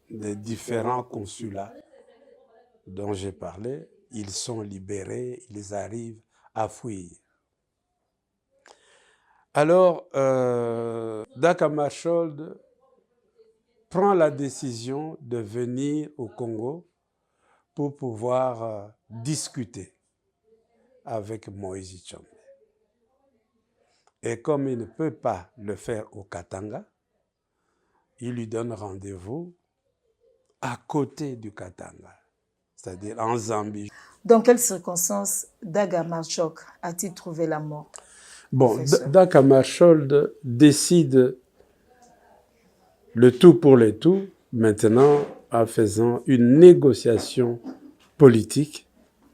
des différents consulats dont j'ai parlé, ils sont libérés, ils arrivent à fuir. Alors, Dag Hammarskjöld prend la décision de venir au Congo pour pouvoir discuter avec Moïse Tshombe. Et comme il ne peut pas le faire au Katanga, il lui donne rendez-vous à côté du Katanga, c'est-à-dire en Zambie.
Dans quelles circonstances Dag Hammarskjöld a-t-il trouvé la mort?
Bon, Dag Hammarskjöld décide le tout pour le tout, maintenant en faisant une négociation politique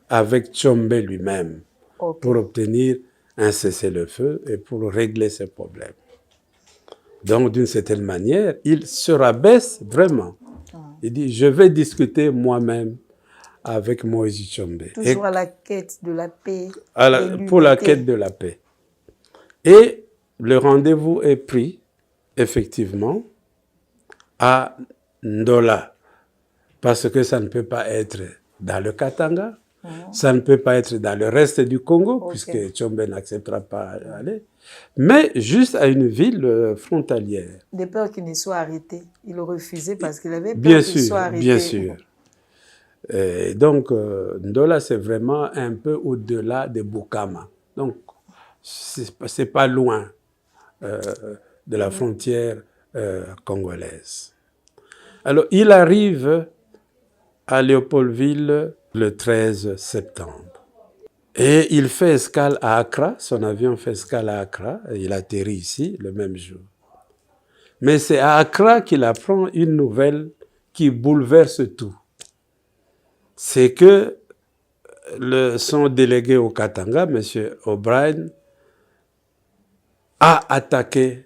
avec Tshombe lui-même pour obtenir un cessez-le-feu et pour régler ses problèmes. Donc, d'une certaine manière, il se rabaisse vraiment. Il dit, je vais discuter moi-même avec Moïse Tshombe.
Toujours à la quête de la paix.
Pour la quête de la paix. Et le rendez-vous est pris, effectivement, à Ndola. Parce que ça ne peut pas être dans le Katanga, ça ne peut pas être dans le reste du Congo, puisque Tshombe n'acceptera pas d'aller, mais juste à une ville frontalière.
De peur qu'il ne soit arrêté. Il refusait parce qu'il avait peur qu'il soit arrêté.
Bien sûr. Et donc, Ndola, c'est vraiment un peu au-delà de Bukama. Donc, c'est pas loin de la frontière congolaise. Alors, il arrive à Léopoldville le 13 septembre. Et il fait escale à Accra, son avion fait escale à Accra, et il atterrit ici le même jour. Mais c'est à Accra qu'il apprend une nouvelle qui bouleverse tout. C'est que son délégué au Katanga, M. O'Brien, a attaqué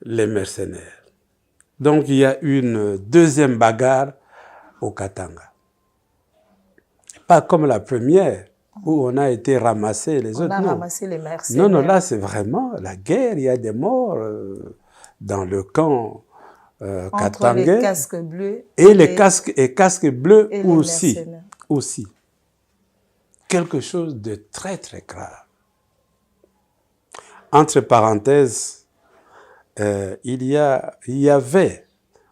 les mercenaires. Donc il y a une deuxième bagarre au Katanga. Pas comme la première, où on a été ramassé les autres.
On a ramassé les mercenaires.
Non, là c'est vraiment la guerre, il y a des morts dans le camp katangais.
Entre les casques bleus
et les casques bleus
et
aussi. Quelque chose de très très grave. Entre parenthèses, il y avait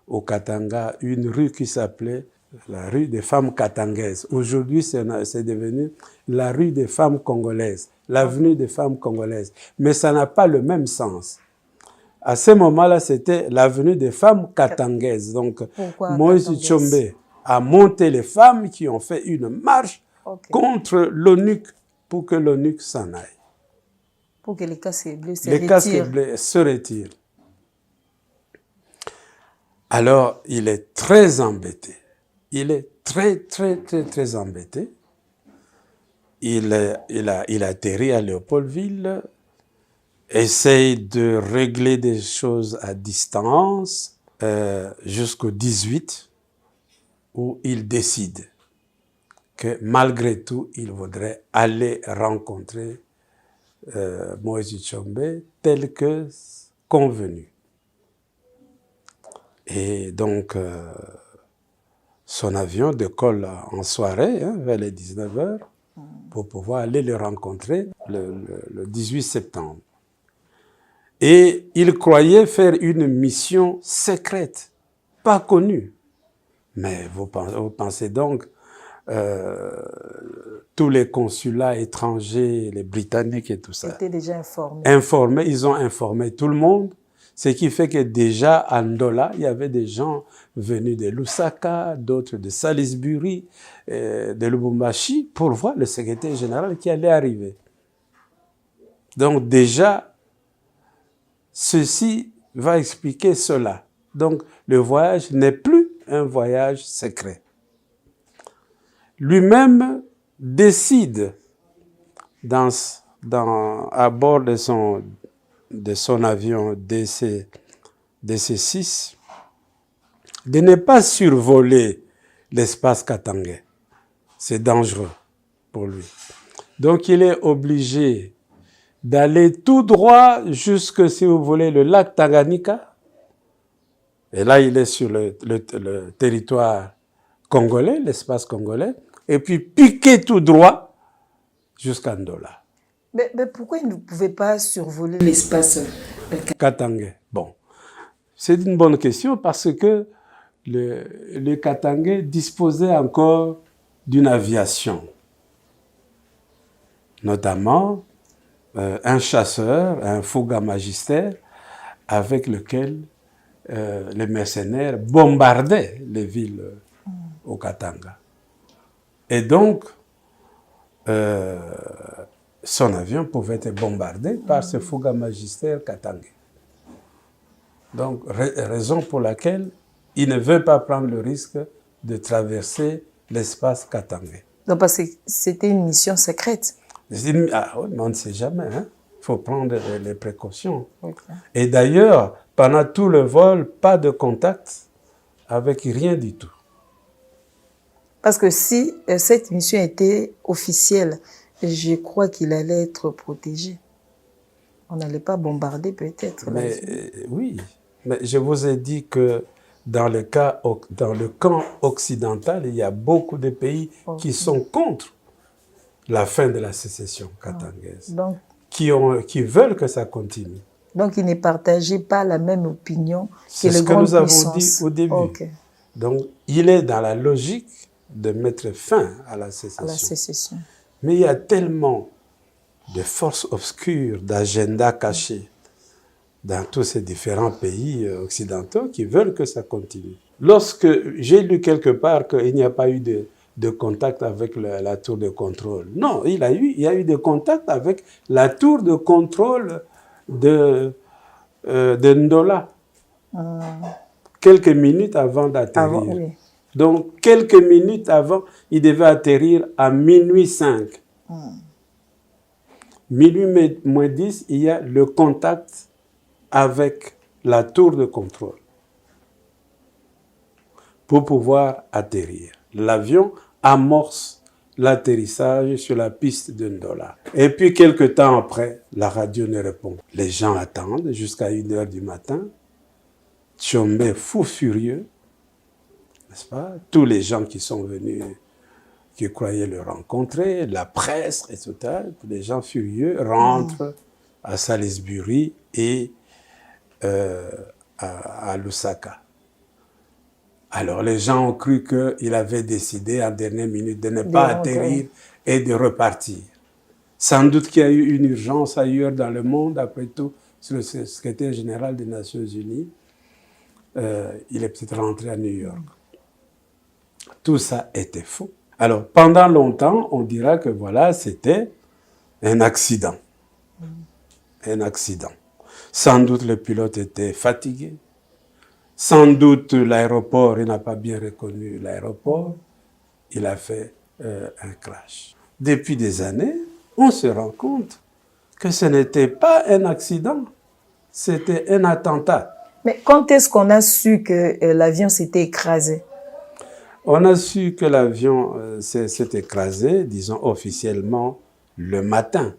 au Katanga une rue qui s'appelait la rue des femmes katangaises. Aujourd'hui, c'est devenu la rue des femmes congolaises, l'avenue des femmes congolaises. Mais ça n'a pas le même sens. À ce moment-là, c'était l'avenue des femmes katangaises. Donc, Moïse Tshombe a monté les femmes qui ont fait une marche contre l'ONUC pour que l'ONUC s'en aille.
Pour que les casques bleus se
retirent. Les casques bleus se retirent. Alors, il est très embêté. Il est très embêté. Il atterrit à Léopoldville, essaye de régler des choses à distance jusqu'au 18, où il décide que malgré tout, il voudrait aller rencontrer Moïse Tshombe tel que convenu. Et donc, son avion décolle en soirée, vers les 19h, pour pouvoir aller le rencontrer le 18 septembre. Et il croyait faire une mission secrète, pas connue. Mais vous pensez donc, tous les consulats étrangers, les Britanniques et tout ça,
étaient déjà informés.
Ils ont informé tout le monde, ce qui fait que déjà à Ndola, il y avait des gens venus de Lusaka, d'autres de Salisbury, de Lubumbashi, pour voir le secrétaire général qui allait arriver. Donc déjà, ceci va expliquer cela. Donc le voyage n'est plus un voyage secret. Lui-même décide à bord de son avion DC-6 de ne pas survoler l'espace katangais. C'est dangereux pour lui. Donc il est obligé d'aller tout droit jusque, si vous voulez, le lac Tanganyika. Et là, il est sur le territoire congolais, l'espace congolais, et puis piquer tout droit jusqu'à Ndola.
Mais pourquoi il ne pouvait pas survoler l'espace
katangais? Bon, c'est une bonne question parce que le katangais disposait encore d'une aviation, notamment un chasseur, un Fouga Magister, avec lequel les mercenaires bombardaient les villes au Katanga. Et donc, son avion pouvait être bombardé par ce Fouga Magister katangais. Donc, raison pour laquelle il ne veut pas prendre le risque de traverser l'espace katangais.
Donc, parce que c'était une mission secrète.
Ah, oui, mais on ne sait jamais. Il faut prendre les précautions. Okay. Et d'ailleurs, pendant tout le vol, pas de contact avec rien du tout.
Parce que si cette mission était officielle, je crois qu'il allait être protégé. On n'allait pas bombarder peut-être.
Mais oui, mais je vous ai dit que dans le camp occidental, il y a beaucoup de pays qui sont contre la fin de la sécession katangaise,
donc,
qui veulent que ça continue.
Donc, ils ne partageaient pas la même opinion que
les
grandes puissances.
C'est ce que nous avons dit au début.
Okay.
Donc, il est dans la logique de mettre fin à la sécession. Mais il y a tellement de forces obscures, d'agendas cachés dans tous ces différents pays occidentaux qui veulent que ça continue. Lorsque j'ai lu quelque part qu'il n'y a pas eu de contact avec la tour de contrôle. Non, il y a eu des contacts avec la tour de contrôle de Ndola. Quelques minutes avant d'atterrir.
Oui.
Donc, quelques minutes avant, il devait atterrir à minuit 5. Minuit moins 10, il y a le contact avec la tour de contrôle pour pouvoir atterrir. L'avion amorce l'atterrissage sur la piste de Ndola. Et puis, quelques temps après, la radio ne répond. Les gens attendent jusqu'à 1h du matin. Tshombe, fou furieux, n'est-ce pas? Tous les gens qui sont venus, qui croyaient le rencontrer, la presse, etc., les gens furieux rentrent à Salisbury et à Lusaka. Alors les gens ont cru qu'il avait décidé en dernière minute de ne pas atterrir et de repartir. Sans doute qu'il y a eu une urgence ailleurs dans le monde, après tout, sur le secrétaire général des Nations Unies. Il est peut-être rentré à New York. Tout ça était faux. Alors, pendant longtemps, on dira que voilà, c'était un accident. Un accident. Sans doute le pilote était fatigué. Sans doute l'aéroport, il n'a pas bien reconnu l'aéroport. Il a fait un crash. Depuis des années, on se rend compte que ce n'était pas un accident, c'était un attentat.
Mais quand est-ce qu'on a su que l'avion s'était écrasé?
On a su que l'avion s'est écrasé, disons officiellement, le matin.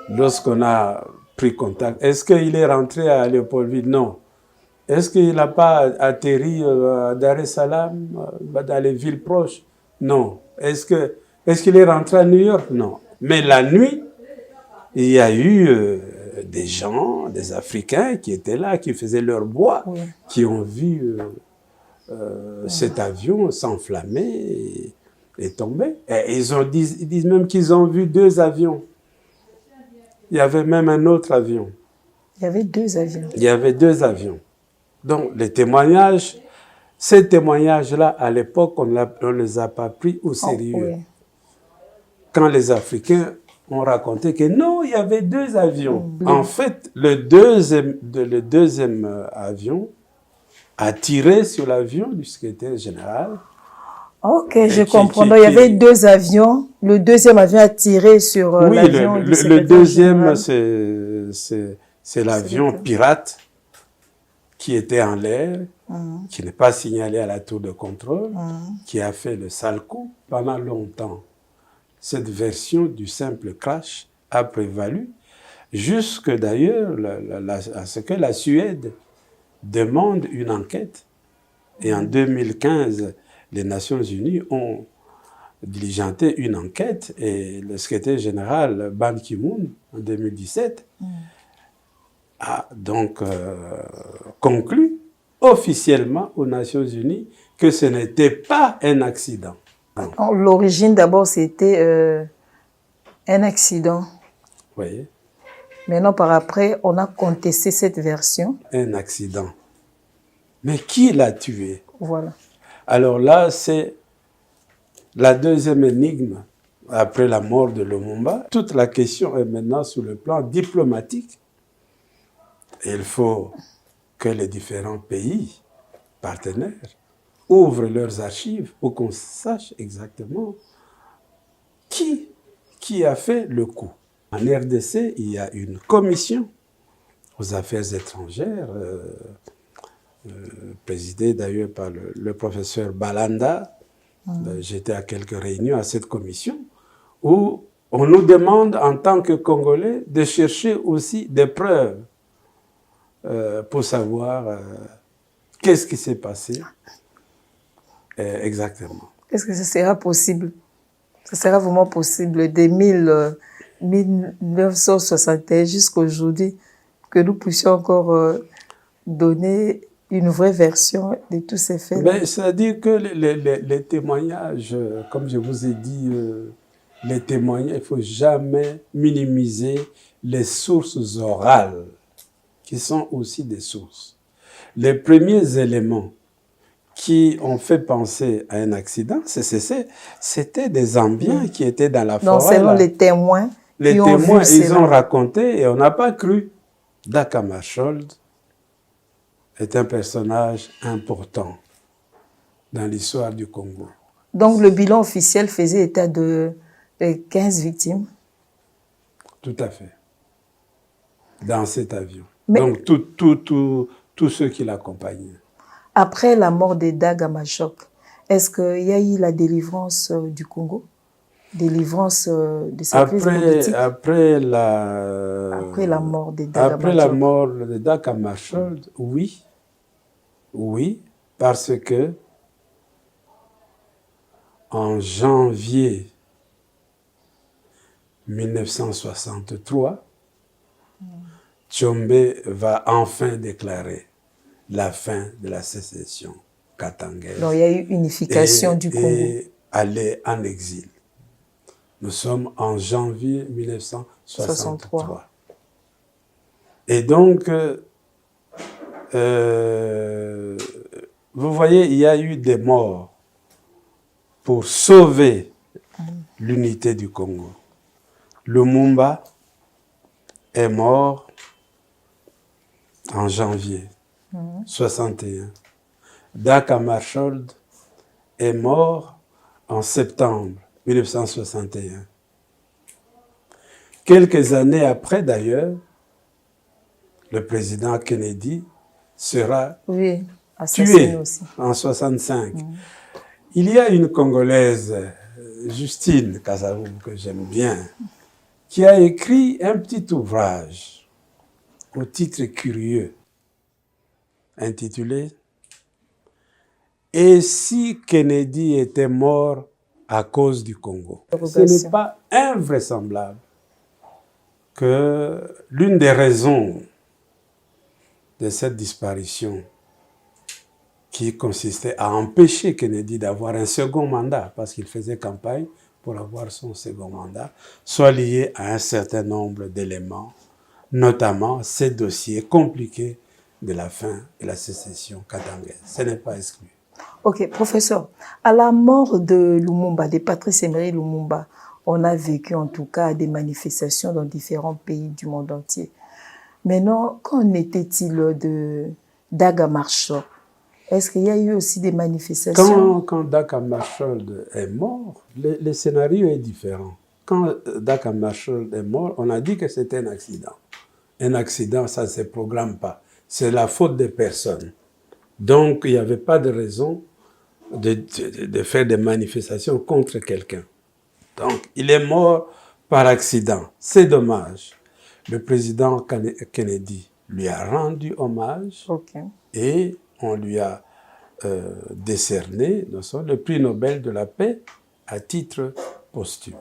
lorsqu'on a pris contact. Est-ce qu'il est rentré à Léopoldville? Non. Est-ce qu'il n'a pas atterri à Dar es Salaam, dans les villes proches? Non. Est-ce qu'il est rentré à New York? Non. Mais la nuit, il y a eu des gens, des Africains qui étaient là, qui faisaient leur bois, oui, qui ont vu cet avion s'enflammer et tomber. Et ils disent même qu'ils ont vu 2 avions. Il y avait même un autre avion.
Il y avait 2 avions.
Il y avait 2 avions. Donc, les témoignages, ces témoignages-là, à l'époque, on ne les a pas pris au sérieux. Oh, oui. Quand les Africains ont raconté que non, il y avait 2 avions. Oui. En fait, le deuxième avion a tiré sur l'avion du secrétaire général.
Ok, je comprends. Donc, il y avait 2 avions. Le deuxième avion a tiré sur l'avion du secrétaire
général.
Le
deuxième, c'est l'avion pirate qui était en l'air, qui n'est pas signalé à la tour de contrôle, qui a fait le sale coup. Pendant longtemps, cette version du simple crash a prévalu, jusque d'ailleurs à ce que la Suède demande une enquête. Et en 2015, les Nations Unies ont diligenté une enquête et le secrétaire général Ban Ki-moon, en 2017, a donc conclu officiellement aux Nations Unies que ce n'était pas un accident.
L'origine d'abord c'était un accident.
Oui.
Maintenant par après on a contesté cette version.
Un accident. Mais qui l'a tué?
Voilà.
Alors là c'est la deuxième énigme après la mort de Lumumba. Toute la question est maintenant sur le plan diplomatique. Il faut que les différents pays partenaires ouvrent leurs archives pour qu'on sache exactement qui a fait le coup. En RDC, il y a une commission aux affaires étrangères, présidée d'ailleurs par le professeur Balanda. J'étais à quelques réunions à cette commission où on nous demande en tant que Congolais de chercher aussi des preuves pour savoir qu'est-ce qui s'est passé exactement.
Est-ce que ce sera possible? Ce sera vraiment possible dès 1961 jusqu'à aujourd'hui que nous puissions encore donner une vraie version de tous ces faits?
C'est-à-dire que les témoignages, comme je vous ai dit, les témoignages, il ne faut jamais minimiser les sources orales, qui sont aussi des sources. Les premiers éléments qui ont fait penser à un accident, c'était des Zambiens qui étaient dans la forêt.
Donc, selon les témoins,
ils ont raconté et on n'a pas cru. Dag Hammarskjöld est un personnage important dans l'histoire du Congo.
Donc, le bilan officiel faisait état de 15 victimes?
Tout à fait. Dans cet avion. Mais, donc, tous ceux qui l'accompagnaient.
Après la mort de Dag Hammarskjöld, est-ce qu'il y a eu la délivrance du Congo? Délivrance de sa crise politique?
Après la
mort de Dag Hammarskjöld.
Après la mort de Dag Hammarskjöld, oui. Oui, parce que en janvier 1963, Tshombe va enfin déclarer la fin de la sécession katangaise.
Donc il y a eu unification du Congo.
Et aller en exil. Nous sommes en janvier 1963. Et donc, vous voyez, il y a eu des morts pour sauver l'unité du Congo. Lumumba est mort en janvier 61. Dag Hammarskjöld est mort en septembre 1961. Quelques années après, d'ailleurs, le président Kennedy sera tué aussi en 65. Il y a une Congolaise, Justine Kasavubu, que j'aime bien, qui a écrit un petit ouvrage au titre curieux intitulé « Et si Kennedy était mort à cause du Congo ?» Ce n'est pas invraisemblable que l'une des raisons de cette disparition qui consistait à empêcher Kennedy d'avoir un second mandat, parce qu'il faisait campagne pour avoir son second mandat, soit liée à un certain nombre d'éléments, notamment ces dossiers compliqués de la fin de la sécession katangaise. Ce n'est pas exclu.
Ok, professeur, à la mort de Lumumba, de Patrice Emery Lumumba, on a vécu en tout cas des manifestations dans différents pays du monde entier. Maintenant, qu'en était-il de Dag Hammarskjöld? Est-ce qu'il y a eu aussi des manifestations?
Quand Dag Hammarskjöld est mort, le scénario est différent. Quand Dag Hammarskjöld est mort, on a dit que c'était un accident. Un accident, ça ne se programme pas. C'est la faute des personnes. Donc, il n'y avait pas de raison de faire des manifestations contre quelqu'un. Donc, il est mort par accident. C'est dommage. Le président Kennedy lui a rendu hommage et on lui a décerné le prix Nobel de la paix à titre posthume.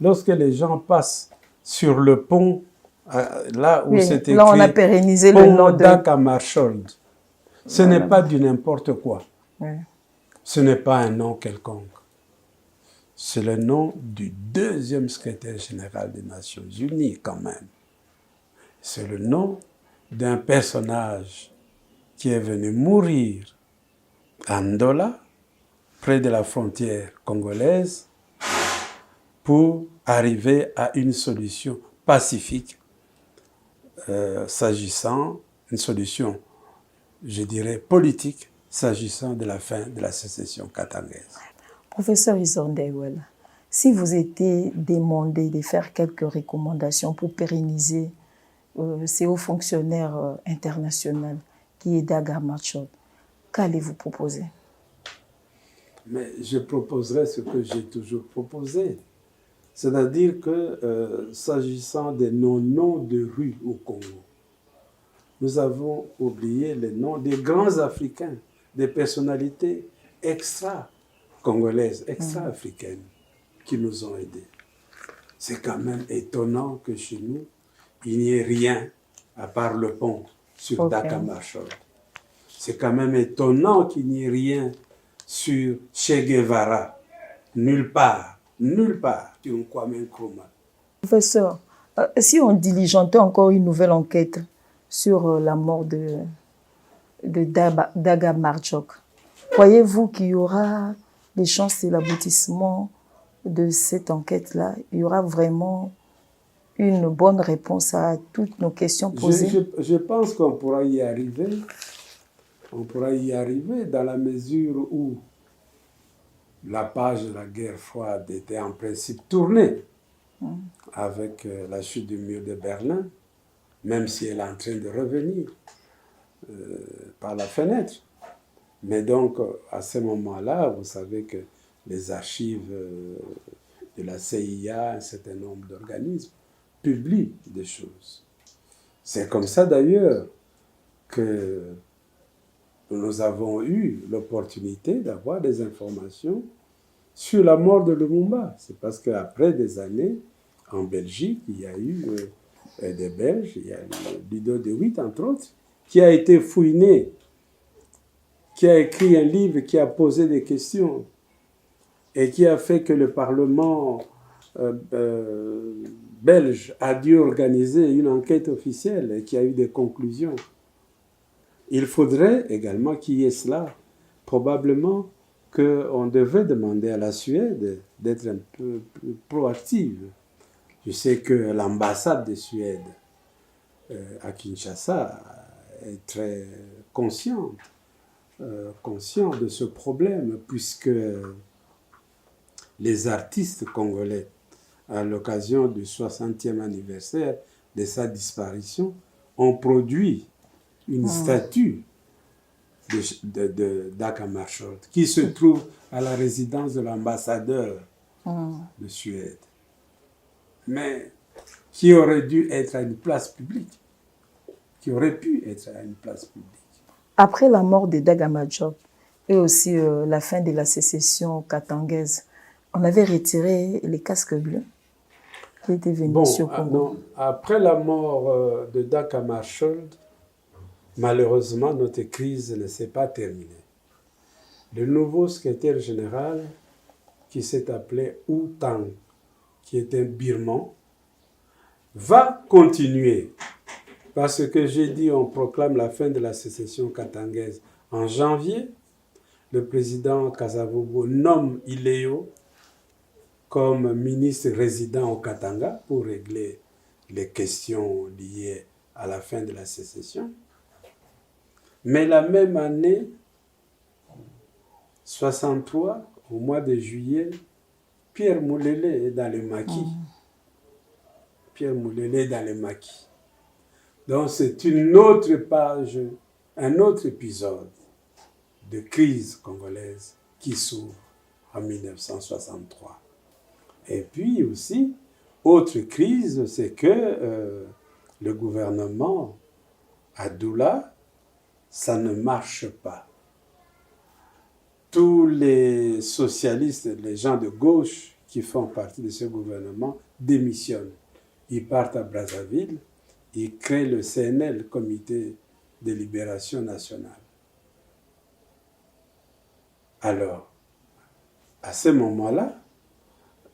Lorsque les gens passent sur le pont, là où c'est écrit
on a pérennisé
pont
le nom de
Dag Hammarskjöld, ce n'est pas du n'importe quoi. Ce n'est pas un nom quelconque. C'est le nom du deuxième secrétaire général des Nations Unies, quand même. C'est le nom d'un personnage qui est venu mourir à Ndola, près de la frontière congolaise, pour arriver à une solution pacifique, s'agissant d'une solution, je dirais, politique, s'agissant de la fin de la sécession katangaise.
Professeur Isondewel, si vous étiez demandé de faire quelques recommandations pour pérenniser ces hauts fonctionnaires internationaux qui est Dag Hammarskjöld, qu'allez-vous proposer?
Mais je proposerai ce que j'ai toujours proposé. C'est-à-dire que, s'agissant des noms de rues au Congo, nous avons oublié les noms des grands Africains, des personnalités extra-congolaises, extra-africaines, qui nous ont aidés. C'est quand même étonnant que chez nous, il n'y ait rien à part le pont sur Dag Hammarskjöld. C'est quand même étonnant qu'il n'y ait rien sur Che Guevara. Nulle part sur Kwame Nkrumah.
Professeur, si on diligentait encore une nouvelle enquête sur la mort de Dag Hammarskjöld, croyez-vous qu'il y aura des chances de l'aboutissement de cette enquête-là? Il y aura vraiment une bonne réponse à toutes nos questions posées?
Je pense qu'on pourra y arriver. On pourra y arriver dans la mesure où la page de la guerre froide était en principe tournée avec la chute du mur de Berlin, même si elle est en train de revenir par la fenêtre. Mais donc, à ce moment-là, vous savez que les archives de la CIA, un certain nombre d'organismes, publient des choses. C'est comme ça d'ailleurs que nous avons eu l'opportunité d'avoir des informations sur la mort de Lumumba. C'est parce qu'après des années, en Belgique, il y a eu des Belges, il y a Ludo de Witt, entre autres, qui a été fouiné, qui a écrit un livre, qui a posé des questions et qui a fait que le Parlement belge a dû organiser une enquête officielle et qui a eu des conclusions. Il faudrait également qu'il y ait cela. Probablement qu'on devrait demander à la Suède d'être un peu plus proactive. Je sais que l'ambassade de Suède à Kinshasa est très consciente de ce problème, puisque les artistes congolais, à l'occasion du 60e anniversaire de sa disparition, ont produit une statue de Dag Hammarskjöld qui se trouve à la résidence de l'ambassadeur de Suède. Mais qui aurait dû être à une place publique, qui aurait pu être à une place publique.
Après la mort de Dag Hammarskjöld et aussi la fin de la sécession katangaise, on avait retiré les casques bleus qui étaient venus sur Congo.
Non, après la mort de Dag Hammarskjöld, malheureusement, notre crise ne s'est pas terminée. Le nouveau secrétaire général, qui s'est appelé U Thant, qui est un Birman, va continuer. Parce que j'ai dit, on proclame la fin de la sécession katangaise en janvier. Le président Kasavubu nomme Iléo comme ministre résident au Katanga pour régler les questions liées à la fin de la sécession. Mais la même année, 63, au mois de juillet, Pierre Moulele est dans le maquis. Pierre Moulele est dans le maquis. Donc c'est une autre page, un autre épisode de crise congolaise qui s'ouvre en 1963. Et puis aussi, autre crise, c'est que le gouvernement à Doula, ça ne marche pas. Tous les socialistes, les gens de gauche qui font partie de ce gouvernement démissionnent. Ils partent à Brazzaville, ils créent le CNL, Comité de Libération Nationale. Alors, à ce moment-là,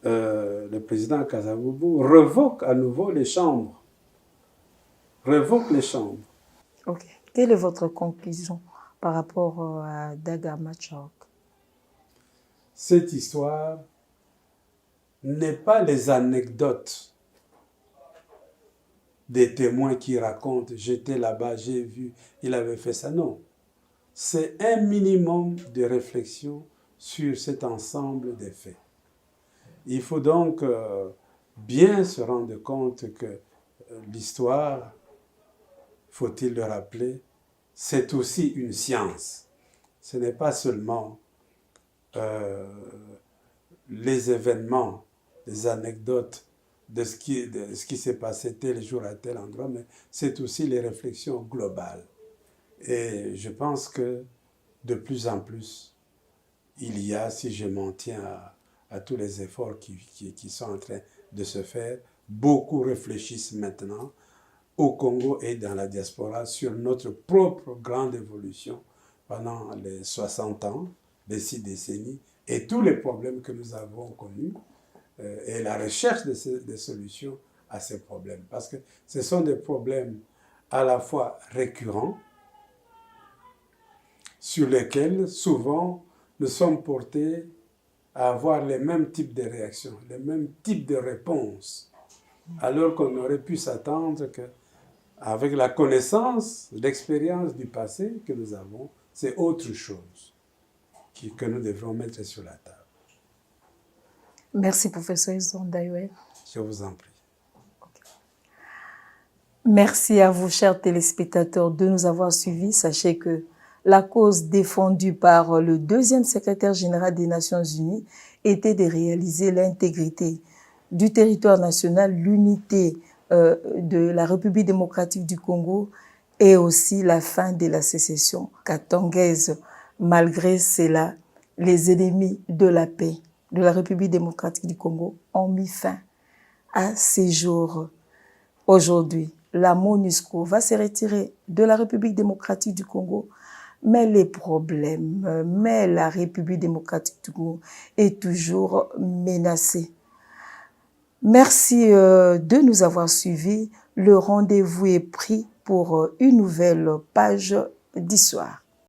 le président Kasavubu revoque à nouveau les chambres. Revoque les chambres.
Ok. Quelle est votre conclusion par rapport à Dag Hammarskjöld?
Cette histoire n'est pas les anecdotes des témoins qui racontent « j'étais là-bas, j'ai vu, il avait fait ça ». Non, c'est un minimum de réflexion sur cet ensemble des faits. Il faut donc bien se rendre compte que l'histoire, faut-il le rappeler, c'est aussi une science. Ce n'est pas seulement les événements, les anecdotes de ce qui s'est passé tel jour à tel endroit, mais c'est aussi les réflexions globales. Et je pense que de plus en plus, il y a, si je m'en tiens à tous les efforts qui sont en train de se faire, beaucoup réfléchissent maintenant au Congo et dans la diaspora sur notre propre grande évolution pendant les 60 ans, les 6 décennies, et tous les problèmes que nous avons connus, et la recherche des solutions à ces problèmes. Parce que ce sont des problèmes à la fois récurrents, sur lesquels souvent nous sommes portés à avoir les mêmes types de réactions, les mêmes types de réponses, alors qu'on aurait pu s'attendre qu'avec la connaissance, l'expérience du passé que nous avons, c'est autre chose que nous devrons mettre sur la table.
Merci, professeur Isondayoel.
Je vous en prie.
Merci à vous, chers téléspectateurs, de nous avoir suivis. Sachez que la cause défendue par le deuxième secrétaire général des Nations Unies était de réaliser l'intégrité du territoire national, l'unité de la République démocratique du Congo et aussi la fin de la sécession katangaise. Malgré cela, les ennemis de la paix de la République démocratique du Congo ont mis fin à ces jours. Aujourd'hui, la MONUSCO va se retirer de la République démocratique du Congo, mais les problèmes, mais la République démocratique du Congo est toujours menacée. Merci de nous avoir suivis. Le rendez-vous est pris pour une nouvelle page d'histoire.